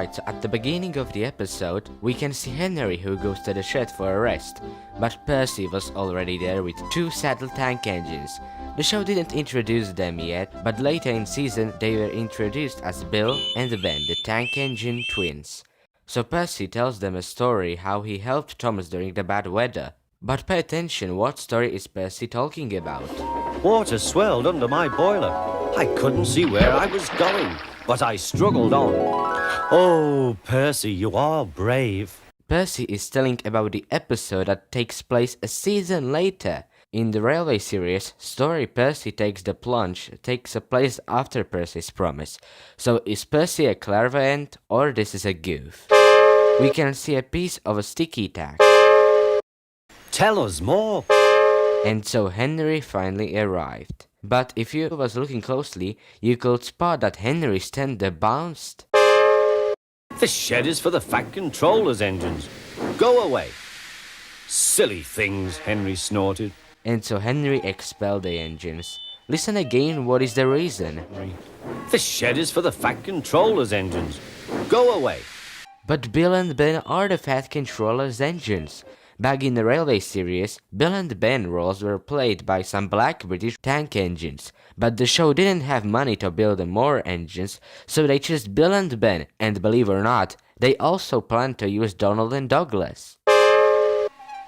Alright, so at the beginning of the episode, we can see Henry who goes to the shed for a rest, but Percy was already there with 2 saddle tank engines. The show didn't introduce them yet, but later in season they were introduced as Bill and Ben, the tank engine twins. So Percy tells them a story how he helped Thomas during the bad weather. But pay attention, what story is Percy talking about? Water swelled under my boiler. I couldn't see where I was going, but I struggled on. Oh, Percy, you are brave. Percy is telling about the episode that takes place a season later. In the railway series, story Percy Takes the Plunge takes place after Percy's promise. So is Percy a clairvoyant or this is a goof? We can see a piece of a sticky tack. Tell us more. And so Henry finally arrived. But if you was looking closely, you could spot that Henry's tender bounced. The shed is for the Fat Controller's engines. Go away. Silly things, Henry snorted. And so Henry expelled the engines. Listen again, what is the reason? The shed is for the Fat Controller's engines. Go away. But Bill and Ben are the Fat Controller's engines. Back in the railway series, Bill and Ben roles were played by some black British tank engines, but the show didn't have money to build more engines, so they chose Bill and Ben, and believe it or not, they also planned to use Donald and Douglas.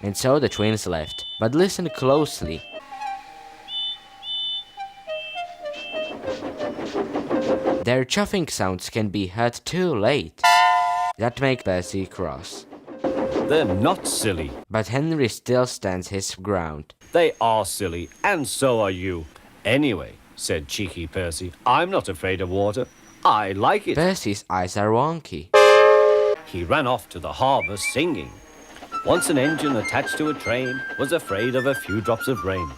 And so the twins left, but listen closely. Their chuffing sounds can be heard too late. That makes Percy cross. They're not silly. But Henry still stands his ground. They are silly, and so are you. Anyway, said cheeky Percy, I'm not afraid of water. I like it. Percy's eyes are wonky. He ran off to the harbour singing. Once an engine attached to a train was afraid of a few drops of rain.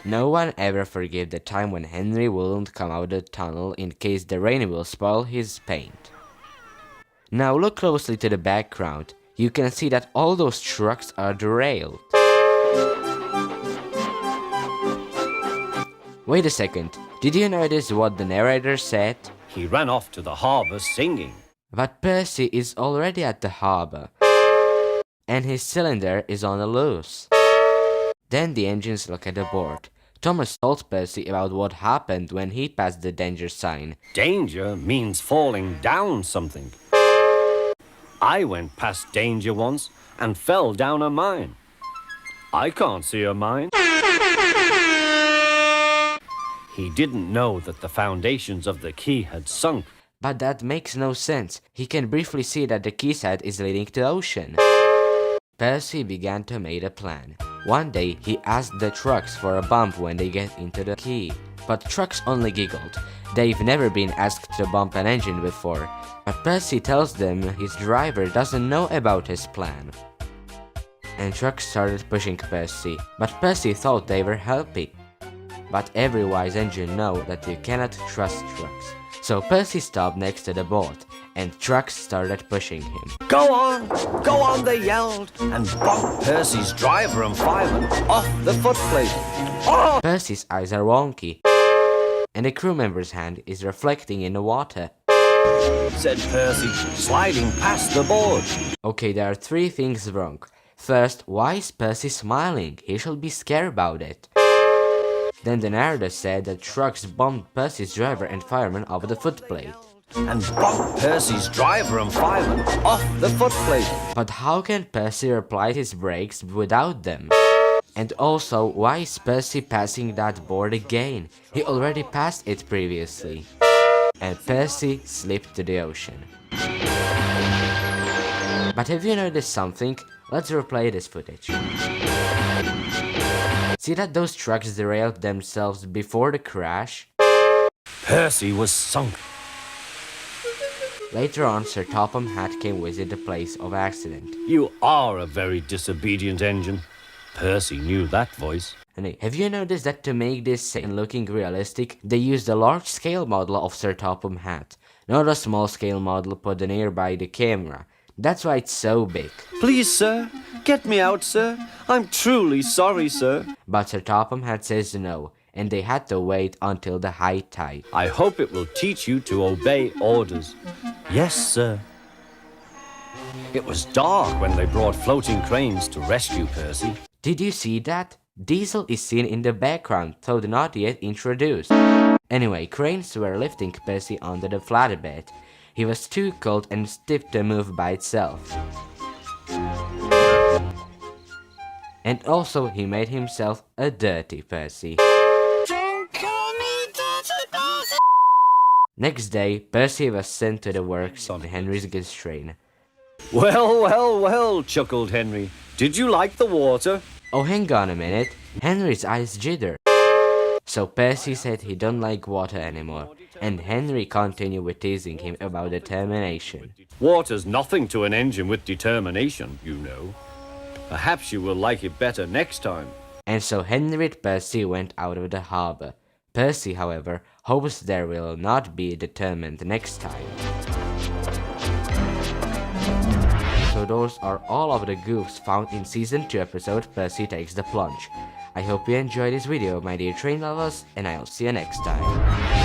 No one ever forgave the time when Henry wouldn't come out of the tunnel in case the rain will spoil his paint. Now look closely to the background. You can see that all those trucks are derailed. Wait a second, did you notice what the narrator said? He ran off to the harbour singing. But Percy is already at the harbour, and his cylinder is on the loose. Then the engines look at the board. Thomas told Percy about what happened when he passed the danger sign. Danger means falling down something. I went past danger once and fell down a mine. I can't see a mine. He didn't know that the foundations of the quay had sunk. But that makes no sense. He can briefly see that the quayside is leading to the ocean. Percy began to make a plan. One day he asked the trucks for a bump when they get into the quay. But trucks only giggled. They've never been asked to bump an engine before. But Percy tells them his driver doesn't know about his plan. And trucks started pushing Percy, but Percy thought they were helping. But every wise engine knows that you cannot trust trucks. So Percy stopped next to the boat, and trucks started pushing him. Go on, they yelled, and bumped Percy's driver and fireman off the footplate. Oh! Percy's eyes are wonky, and the crew member's hand is reflecting in the water. Said Percy, sliding past the board. Okay, there are 3 things wrong. First, why is Percy smiling? He should be scared about it. Then the narrator said that trucks bumped Percy's driver and fireman off the footplate. And bumped Percy's driver and fireman off the footplate. But how can Percy apply his brakes without them? And also, why is Percy passing that board again? He already passed it previously. And Percy slipped to the ocean. But have you noticed something? Let's replay this footage. See that those trucks derailed themselves before the crash? Percy was sunk. Later on, Sir Topham Hatt came visit the place of accident. You are a very disobedient engine. Percy knew that voice. And hey, have you noticed that to make this scene looking realistic, they used a large-scale model of Sir Topham Hatt, not a small-scale model put nearby the camera. That's why it's so big. Please, sir, get me out, sir. I'm truly sorry, sir. But Sir Topham Hatt says no, and they had to wait until the high tide. I hope it will teach you to obey orders. Yes, sir. It was dark when they brought floating cranes to rescue Percy. Did you see that? Diesel is seen in the background, though not yet introduced. Anyway, cranes were lifting Percy onto the flatbed. He was too cold and stiff to move by itself. And also he made himself a dirty Percy. Don't call me Dirty Percy! Next day, Percy was sent to the works on Henry's goods train. Well, well, well, chuckled Henry. Did you like the water? Oh, hang on a minute. Henry's eyes jitter. So Percy said he don't like water anymore, and Henry continued with teasing him about determination. Water's nothing to an engine with determination, you know. Perhaps you will like it better next time. And so Henry and Percy went out of the harbor. Percy, however, hopes there will not be determined next time. So those are all of the goofs found in Season 2 episode Percy Takes the Plunge. I hope you enjoyed this video, my dear train lovers, and I'll see you next time.